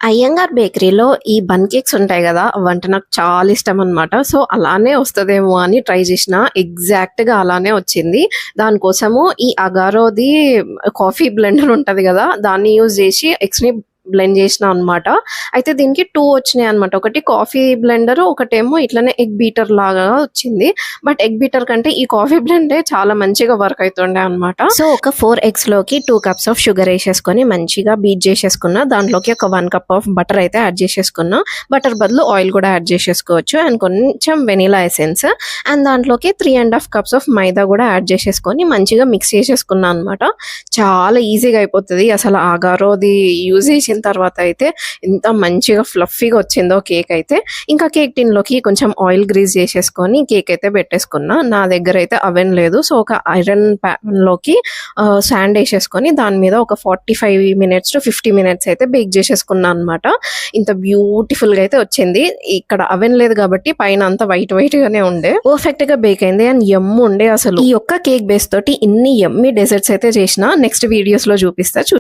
అయ్యంగార్ బేకరీలో ఈ bun cakes ఉంటాయి కదా! అవంటే నాకు చాలా ఇష్టం అన్నమాట. సో, అలానే వస్తదేమో అని ట్రై చేసినా. ఎగ్జాక్ట్‌గా అలానే వచ్చింది. దానికోసము ఈ అగారోది కాఫీ బ్లెండర్ ఉంటది కదా! దాన్ని యూజ్ చేసి ఎగ్స్‌ని బ్లెండ్ చేసినా అన్నమాట. అయితే దీనికి 2 వచ్చినాయన్నమాట. ఒకటి కాఫీ బ్లెండర్, ఒకటేమో ఇట్లనే ఎగ్ బీటర్ లాగా వచ్చింది. బట్ ఎగ్ బీటర్ కంటే ఈ కాఫీ బ్లెండే చాలా మంచిగా వర్క్ అయితుండే అన్నమాట. సో, ఒక 4 ఎగ్స్ లోకి 2 కప్స్ ఆఫ్ షుగర్ ఏసేసుకొని మంచిగా బీట్ చేసేసుకున్నా. దాంట్లోకి ఒక 1 కప్ ఆఫ్ బటర్ అయితే యాడ్ చేసేసుకున్నా. బటర్ బదులు ఆయిల్ కూడా యాడ్ చేసేసుకోవచ్చు. అండ్ కొంచెం వెనిలా ఎసెన్స్ అండ్ దాంట్లోకి 3½ కప్స్ ఆఫ్ మైదా కూడా యాడ్ చేసేసుకొని మంచిగా మిక్స్ చేసేసుకున్నా అన్నమాట. చాలా ఈజీగా అయిపోతది. అసలు అగారోది యూజ్ చేసిన తర్వాత అయితే ఎంత మంచిగా ఫ్లఫీగా వచ్చిందో కేక్ అయితే. ఇంకా కేక్ టిన్ లోకి కొంచెం ఆయిల్ గ్రీజ్ చేసేసుకొని కేక్ అయితే పెట్టేసుకున్నా. నా దగ్గర అయితే అవెన్ లేదు. సో, ఒక ఐరన్ ప్యాన్ లోకి శాండ్ వేసేసుకొని దాని మీద ఒక 45 మినిట్స్ టు 50 మినిట్స్ అయితే బేక్ చేసేసుకున్నా అన్నమాట. ఇంత బ్యూటిఫుల్ గా అయితే వచ్చింది. ఇక్కడ అవెన్ లేదు కాబట్టి పైన అంతా వైట్ గానే ఉండే. పర్ఫెక్ట్ గా బేక్ అయింది అండ్ యమ్ ఉండే అసలు. ఈ ఒక్క కేక్ బేస్ తోటి ఇన్ని యమ్మీ డెజర్ట్స్ అయితే చేసిన. నెక్స్ట్ వీడియోస్ లో చూపిస్తా.